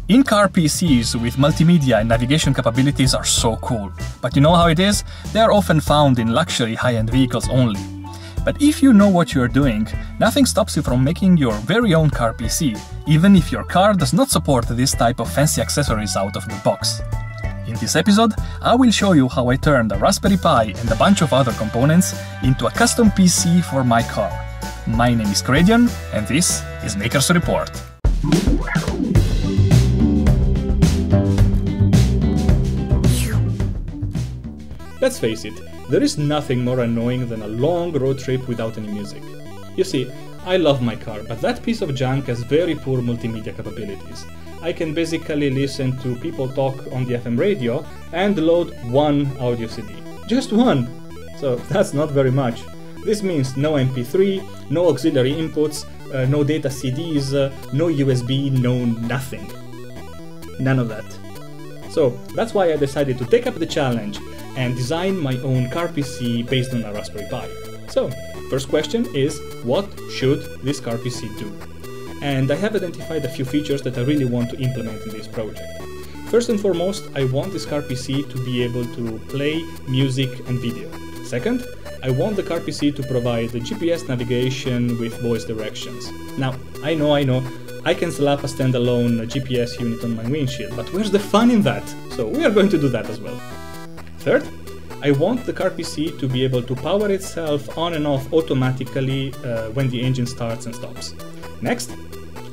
In-car PCs with multimedia and navigation capabilities are so cool, but you know how it is? They are often found in luxury high-end vehicles only. But if you know what you're doing, nothing stops you from making your very own car PC, even if your car does not support this type of fancy accessories out of the box. In this episode, I will show you how I turned a Raspberry Pi and a bunch of other components into a custom PC for my car. My name is Kradion, and this is Maker's Report. Let's face it, there is nothing more annoying than a long road trip without any music. You see, I love my car, but that piece of junk has very poor multimedia capabilities. I can basically listen to people talk on the FM radio and load one audio CD. Just one! So that's not very much. This means no MP3, no auxiliary inputs, no data CDs, no USB, no nothing. None of that. So that's why I decided to take up the challenge and design my own car PC based on a Raspberry Pi. So, first question is, what should this car PC do? And I have identified a few features that I really want to implement in this project. First and foremost, I want this car PC to be able to play music and video. Second, I want the car PC to provide the GPS navigation with voice directions. Now, I know, I can slap a standalone GPS unit on my windshield, but where's the fun in that? So we are going to do that as well. Third, I want the car PC to be able to power itself on and off automatically when the engine starts and stops. Next,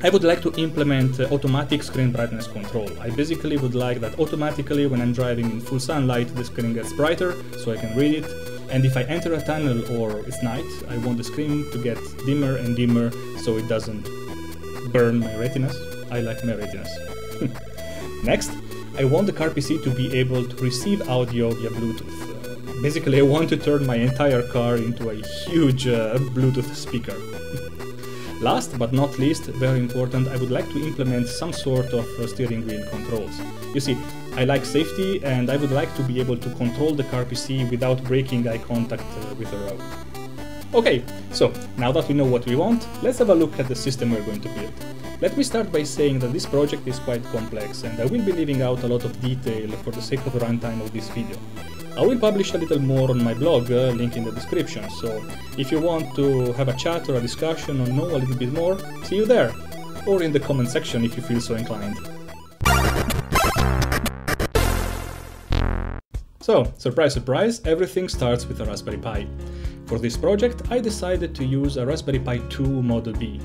I would like to implement automatic screen brightness control. I basically would like that automatically when I'm driving in full sunlight, the screen gets brighter so I can read it. And if I enter a tunnel or it's night, I want the screen to get dimmer and dimmer so it doesn't burn my retinas. I like my retinas. Next, I want the car PC to be able to receive audio via Bluetooth. Basically, I want to turn my entire car into a huge Bluetooth speaker. Last but not least, very important, I would like to implement some sort of steering wheel controls. You see, I like safety and I would like to be able to control the car PC without breaking eye contact with the road. Okay, so now that we know what we want, let's have a look at the system we're going to build. Let me start by saying that this project is quite complex and I will be leaving out a lot of detail for the sake of the runtime of this video. I will publish a little more on my blog, link in the description, so if you want to have a chat or a discussion or know a little bit more, see you there, or in the comment section if you feel so inclined. So, surprise surprise, everything starts with a Raspberry Pi. For this project I decided to use a Raspberry Pi 2 Model B.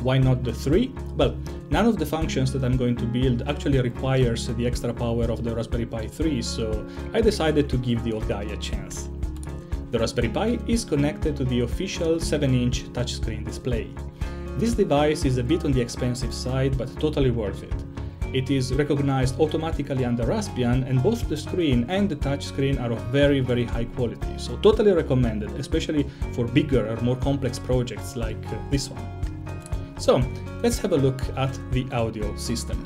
Why not the 3? Well, none of the functions that I'm going to build actually requires the extra power of the Raspberry Pi 3, so I decided to give the old guy a chance. The Raspberry Pi is connected to the official 7-inch touchscreen display. This device is a bit on the expensive side, but totally worth it. It is recognized automatically under Raspbian, and both the screen and the touchscreen are of very high quality, so totally recommended, especially for bigger or more complex projects like this one. So, let's have a look at the audio system.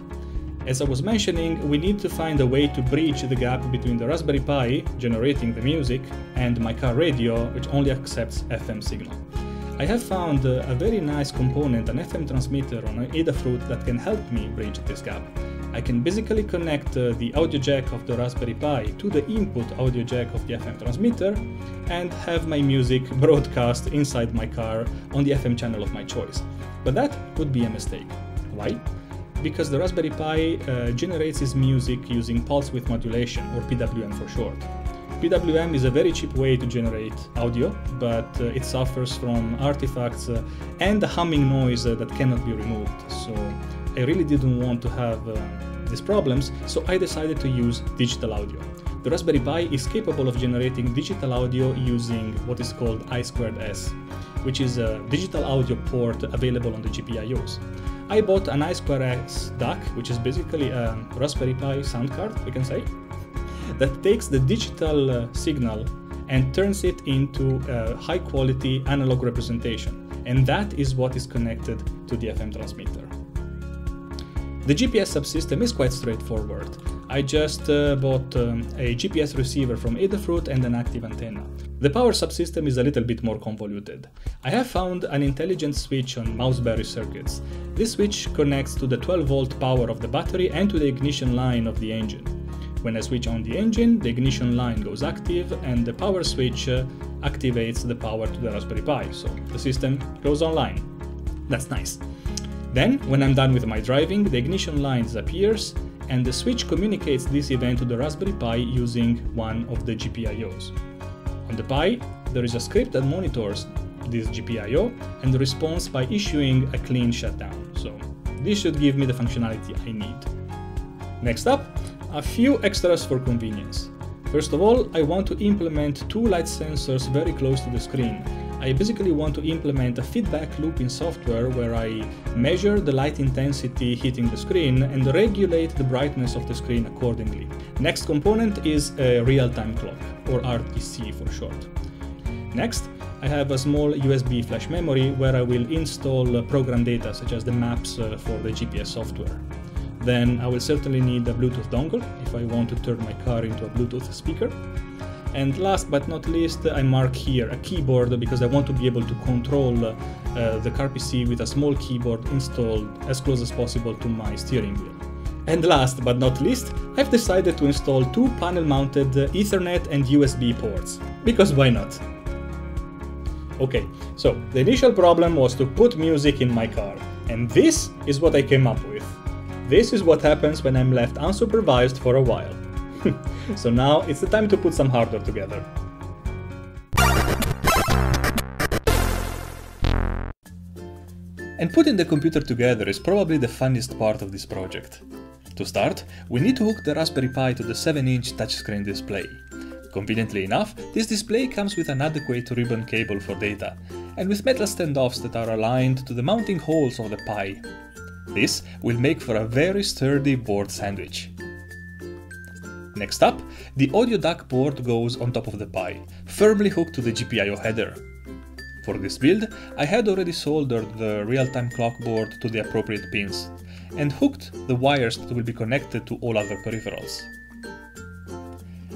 As I was mentioning, we need to find a way to bridge the gap between the Raspberry Pi, generating the music, and my car radio, which only accepts FM signal. I have found a very nice component, an FM transmitter on Adafruit that can help me bridge this gap. I can basically connect the audio jack of the Raspberry Pi to the input audio jack of the FM transmitter and have my music broadcast inside my car on the FM channel of my choice. But that would be a mistake. Why? Because the Raspberry Pi generates its music using pulse width modulation, or PWM for short. PWM is a very cheap way to generate audio, but it suffers from artifacts and a humming noise that cannot be removed. So I really didn't want to have these problems, so I decided to use digital audio. The Raspberry Pi is capable of generating digital audio using what is called I2S, which is a digital audio port available on the GPIOs. I bought an I2S DAC, which is basically a Raspberry Pi sound card, we can say, that takes the digital signal and turns it into a high quality analog representation, and that is what is connected to the FM transmitter. The GPS subsystem is quite straightforward. I just bought a GPS receiver from Adafruit and an active antenna. The power subsystem is a little bit more convoluted. I have found an intelligent switch on Mouseberry circuits. This switch connects to the 12-volt power of the battery and to the ignition line of the engine. When I switch on the engine, the ignition line goes active and the power switch activates the power to the Raspberry Pi, so the system goes online. That's nice. Then, when I'm done with my driving, the ignition line disappears and the switch communicates this event to the Raspberry Pi using one of the GPIOs. On the Pi, there is a script that monitors this GPIO and responds by issuing a clean shutdown, so this should give me the functionality I need. Next up, a few extras for convenience. First of all, I want to implement two light sensors very close to the screen. I basically want to implement a feedback loop in software where I measure the light intensity hitting the screen and regulate the brightness of the screen accordingly. Next component is a real-time clock, or RTC for short. Next, I have a small USB flash memory where I will install program data such as the maps for the GPS software. Then I will certainly need a Bluetooth dongle if I want to turn my car into a Bluetooth speaker. And last but not least, I mark here a keyboard because I want to be able to control the carpc with a small keyboard installed as close as possible to my steering wheel. And last but not least, I've decided to install two panel-mounted Ethernet and USB ports, because why not? Okay, so the initial problem was to put music in my car, and this is what I came up with. This is what happens when I'm left unsupervised for a while. So now it's the time to put some hardware together. And putting the computer together is probably the funniest part of this project. To start, we need to hook the Raspberry Pi to the 7-inch touchscreen display. Conveniently enough, this display comes with an adequate ribbon cable for data, and with metal standoffs that are aligned to the mounting holes of the Pi. This will make for a very sturdy board sandwich. Next up, the audio DAC port goes on top of the Pi, firmly hooked to the GPIO header. For this build, I had already soldered the real-time clock board to the appropriate pins, and hooked the wires that will be connected to all other peripherals.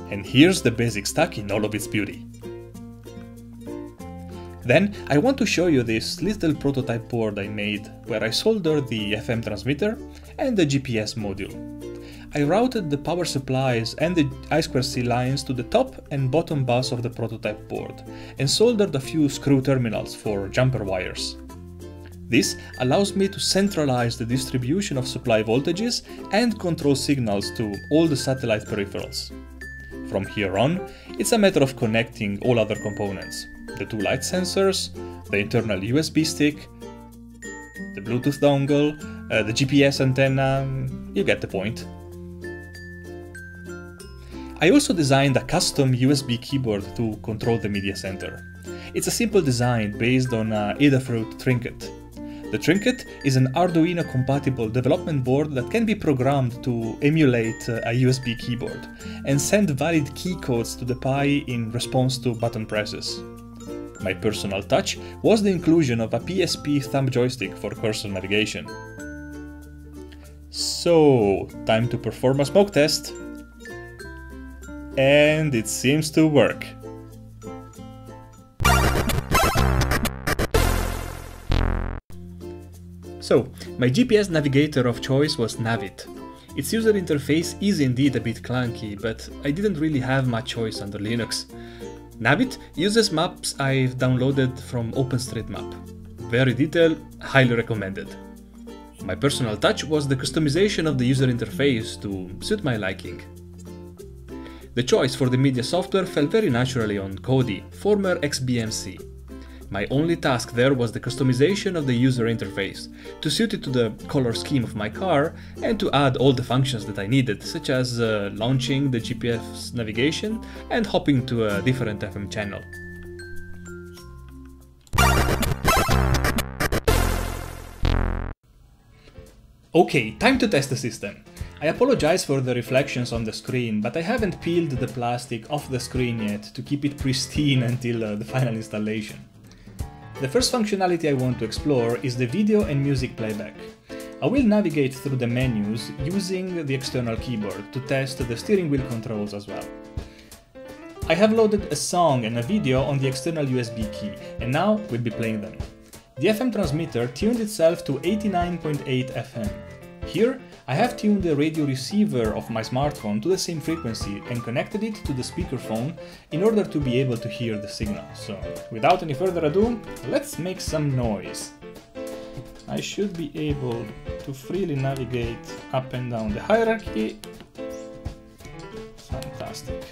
And here's the basic stack in all of its beauty. Then I want to show you this little prototype board I made, where I soldered the FM transmitter and the GPS module. I routed the power supplies and the I2C lines to the top and bottom bus of the prototype board, and soldered a few screw terminals for jumper wires. This allows me to centralize the distribution of supply voltages and control signals to all the satellite peripherals. From here on, it's a matter of connecting all other components. The two light sensors, the internal USB stick, the Bluetooth dongle, the GPS antenna, you get the point. I also designed a custom USB keyboard to control the media center. It's a simple design based on a Adafruit Trinket. The Trinket is an Arduino-compatible development board that can be programmed to emulate a USB keyboard and send valid key codes to the Pi in response to button presses. My personal touch was the inclusion of a PSP thumb joystick for cursor navigation. So, time to perform a smoke test. And it seems to work. So, my GPS navigator of choice was Navit. Its user interface is indeed a bit clunky, but I didn't really have much choice under Linux. Navit uses maps I've downloaded from OpenStreetMap. Very detailed, highly recommended. My personal touch was the customization of the user interface to suit my liking. The choice for the media software fell very naturally on Kodi, former XBMC. My only task there was the customization of the user interface, to suit it to the color scheme of my car and to add all the functions that I needed, such as launching the GPS navigation and hopping to a different FM channel. Okay, time to test the system. I apologize for the reflections on the screen, but I haven't peeled the plastic off the screen yet to keep it pristine until the final installation. The first functionality I want to explore is the video and music playback. I will navigate through the menus using the external keyboard to test the steering wheel controls as well. I have loaded a song and a video on the external USB key, and now we'll be playing them. The FM transmitter tuned itself to 89.8 FM. Here, I have tuned the radio receiver of my smartphone to the same frequency and connected it to the speakerphone in order to be able to hear the signal. So, without any further ado, let's make some noise. I should be able to freely navigate up and down the hierarchy. Fantastic.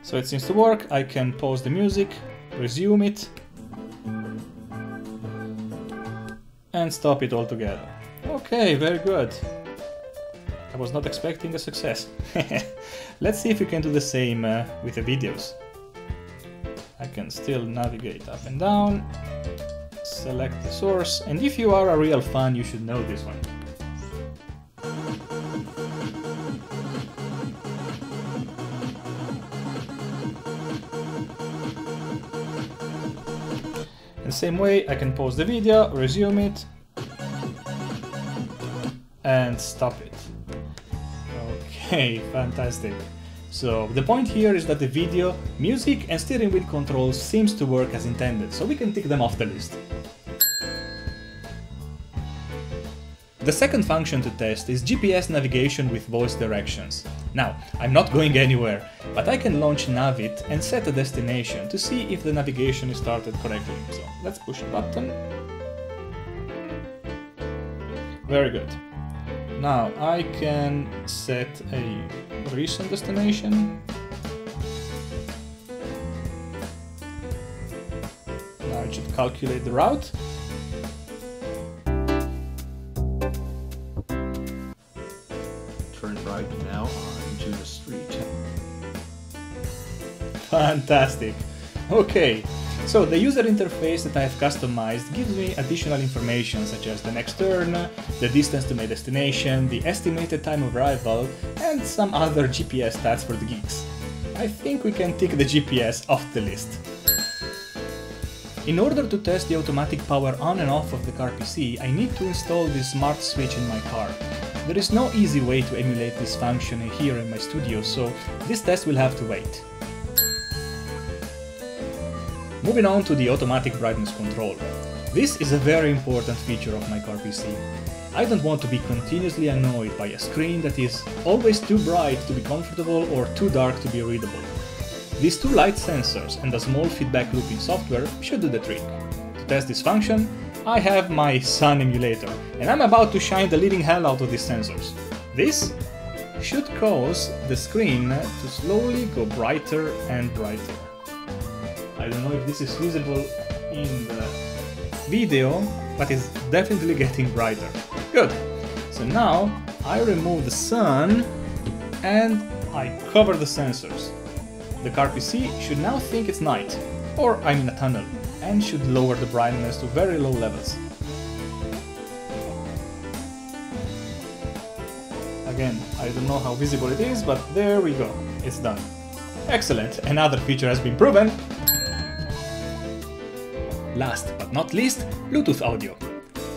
So it seems to work. I can pause the music, resume it, and stop it altogether. Okay, very good. I was not expecting a success. Let's see if we can do the same with the videos. I can still navigate up and down, select the source, and if you are a real fan, you should know this one. In the same way, I can pause the video, resume it, and stop it. Okay, fantastic. So the point here is that the video, music and steering wheel controls seems to work as intended, so we can tick them off the list. The second function to test is GPS navigation with voice directions. Now, I'm not going anywhere, but I can launch Navit and set a destination to see if the navigation is started correctly. So let's push a button. Very good. Now I can set a recent destination. Now it should calculate the route. Turn right now onto the street. Fantastic. Okay, so the user interface that I have customized gives me additional information such as the next turn, the distance to my destination, the estimated time of arrival, and some other GPS stats for the geeks. I think we can tick the GPS off the list. In order to test the automatic power on and off of the carpc, I need to install this smart switch in my car. There is no easy way to emulate this function here in my studio, so this test will have to wait. Moving on to the automatic brightness control. This is a very important feature of my carpc. I don't want to be continuously annoyed by a screen that is always too bright to be comfortable or too dark to be readable. These two light sensors and a small feedback loop in software should do the trick. To test this function, I have my Sun emulator, and I'm about to shine the living hell out of these sensors. This should cause the screen to slowly go brighter and brighter. I don't know if this is visible in the video, but it's definitely getting brighter. Good. So now I remove the sun and I cover the sensors. The carpc should now think it's night, or I'm in a tunnel, and should lower the brightness to very low levels. Again, I don't know how visible it is, but there we go. It's done. Excellent. Another feature has been proven. Last but not least, Bluetooth audio.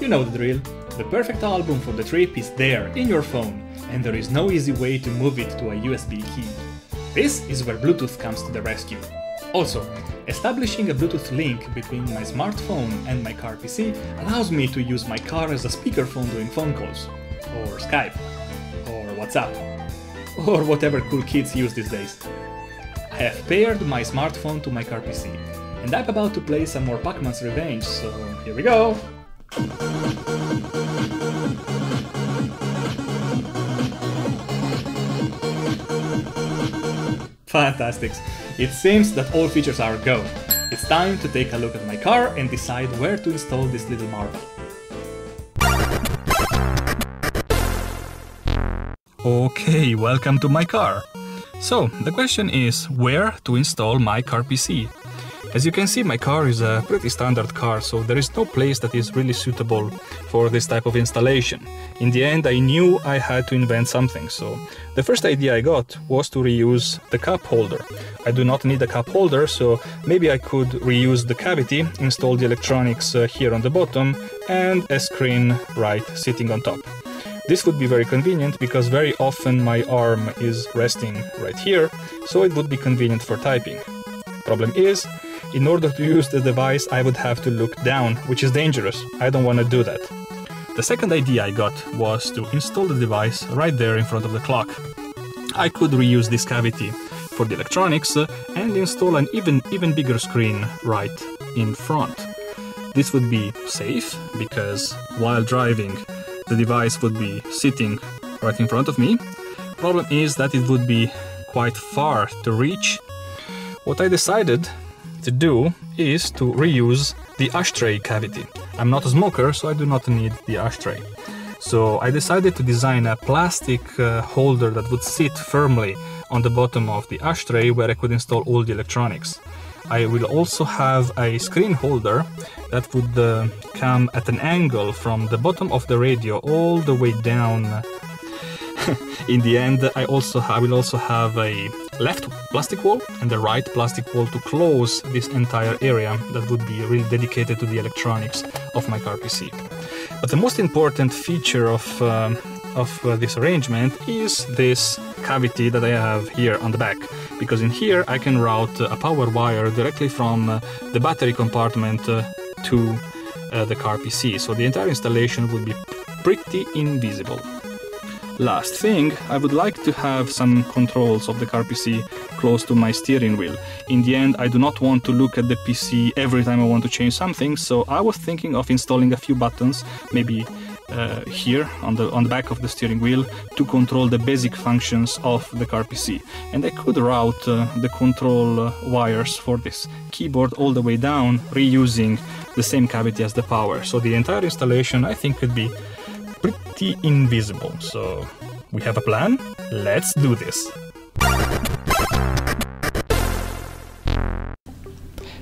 You know the drill. The perfect album for the trip is there in your phone, and there is no easy way to move it to a USB key. This is where Bluetooth comes to the rescue. Also, establishing a Bluetooth link between my smartphone and my carpc allows me to use my car as a speakerphone during phone calls, or Skype, or WhatsApp, or whatever cool kids use these days. I have paired my smartphone to my carpc, and I'm about to play some more Pac-Man's Revenge, so here we go! Fantastic! It seems that all features are go. It's time to take a look at my car and decide where to install this little marvel. Okay, welcome to my car. So, the question is where to install my carpc. As you can see, my car is a pretty standard car, so there is no place that is really suitable for this type of installation. In the end, I knew I had to invent something, so the first idea I got was to reuse the cup holder. I do not need a cup holder, so maybe I could reuse the cavity, install the electronics here on the bottom, and a screen right sitting on top. This would be very convenient because very often my arm is resting right here, so it would be convenient for typing. Problem is, in order to use the device I would have to look down, which is dangerous. I don't want to do that. The second idea I got was to install the device right there in front of the clock. I could reuse this cavity for the electronics and install an even bigger screen right in front. This would be safe because while driving the device would be sitting right in front of me. Problem is that it would be quite far to reach. What I decided to do is to reuse the ashtray cavity. I'm not a smoker, so I do not need the ashtray. So I decided to design a plastic holder that would sit firmly on the bottom of the ashtray where I could install all the electronics. I will also have a screen holder that would come at an angle from the bottom of the radio all the way down. In the end, I will also have a left plastic wall and a right plastic wall to close this entire area that would be really dedicated to the electronics of my carpc. But the most important feature of this arrangement is this cavity that I have here on the back, because in here I can route a power wire directly from the battery compartment to the carpc, so the entire installation would be pretty invisible. Last thing, I would like to have some controls of the carpc close to my steering wheel. In the end, I do not want to look at the PC every time I want to change something, so I was thinking of installing a few buttons, maybe here on the back of the steering wheel, to control the basic functions of the carpc. And I could route the control wires for this keyboard all the way down, reusing the same cavity as the power. So the entire installation, I think, could be pretty invisible. So we have a plan. Let's do this.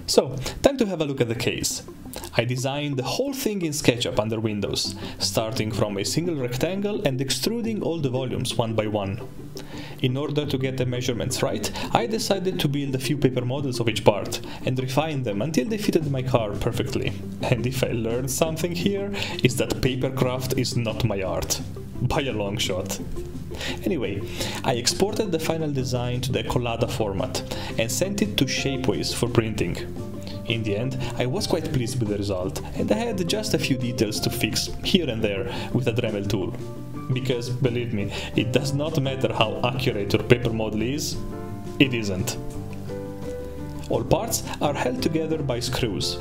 So, time to have a look at the case. I designed the whole thing in SketchUp under Windows, starting from a single rectangle and extruding all the volumes one by one. In order to get the measurements right, I decided to build a few paper models of each part and refine them until they fitted my car perfectly. And if I learned something here, it's that papercraft is not my art. By a long shot. Anyway, I exported the final design to the Collada format and sent it to Shapeways for printing. In the end, I was quite pleased with the result, and I had just a few details to fix here and there with a Dremel tool. Because, believe me, it does not matter how accurate your paper model is, it isn't. All parts are held together by screws.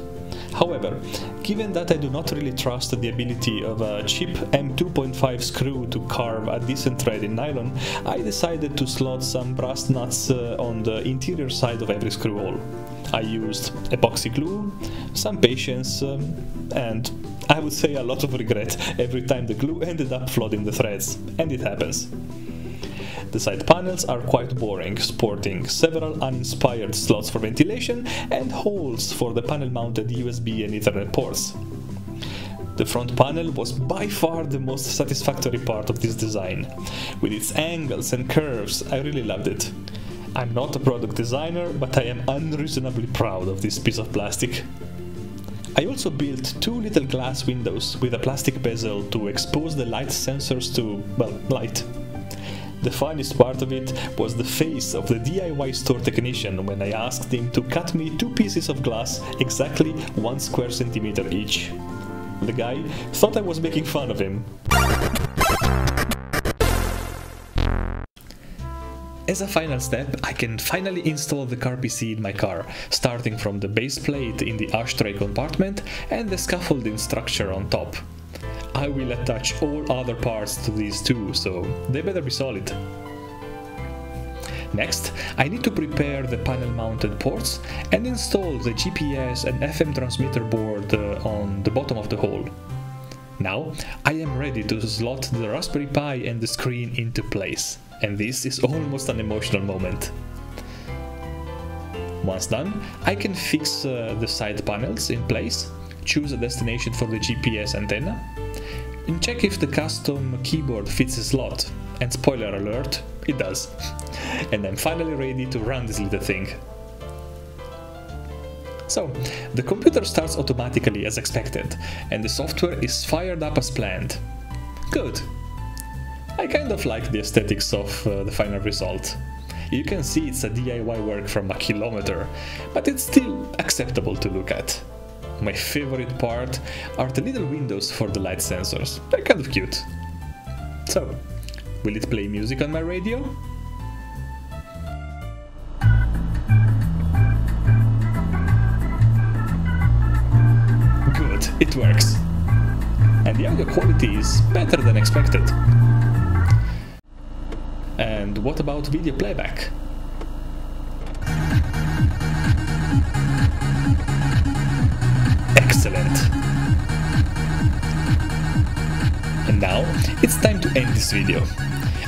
However, given that I do not really trust the ability of a cheap M2.5 screw to carve a decent thread in nylon, I decided to slot some brass nuts on the interior side of every screw hole. I used epoxy glue, some patience, and I would say a lot of regret every time the glue ended up flooding the threads, and it happens. The side panels are quite boring, sporting several uninspired slots for ventilation and holes for the panel-mounted USB and Ethernet ports. The front panel was by far the most satisfactory part of this design. With its angles and curves, I really loved it. I'm not a product designer, but I am unreasonably proud of this piece of plastic. I also built two little glass windows with a plastic bezel to expose the light sensors to, well, light. The funniest part of it was the face of the DIY store technician when I asked him to cut me two pieces of glass exactly 1 square centimeter each. The guy thought I was making fun of him. As a final step, I can finally install the carpc in my car, starting from the base plate in the ashtray compartment and the scaffolding structure on top. I will attach all other parts to these too, so they better be solid. Next, I need to prepare the panel-mounted ports and install the GPS and FM transmitter board on the bottom of the hole. Now, I am ready to slot the Raspberry Pi and the screen into place, and this is almost an emotional moment. Once done, I can fix the side panels in place, choose a destination for the GPS antenna, and check if the custom keyboard fits the slot. And spoiler alert, it does. And I'm finally ready to run this little thing. So, the computer starts automatically as expected, and the software is fired up as planned. Good. I kind of like the aesthetics of the final result. You can see it's a DIY work from a kilometer, but it's still acceptable to look at. My favorite part are the little windows for the light sensors. They're kind of cute. So, will it play music on my radio? Good, it works. And the audio quality is better than expected. And what about video playback? Excellent! And now, it's time to end this video.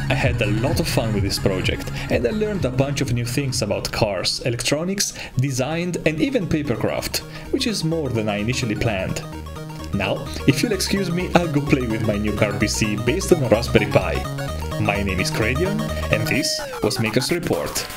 I had a lot of fun with this project, and I learned a bunch of new things about cars, electronics, design, and even papercraft, which is more than I initially planned. Now, if you'll excuse me, I'll go play with my new carpc based on a Raspberry Pi. My name is Kradion, and this was Maker's Report.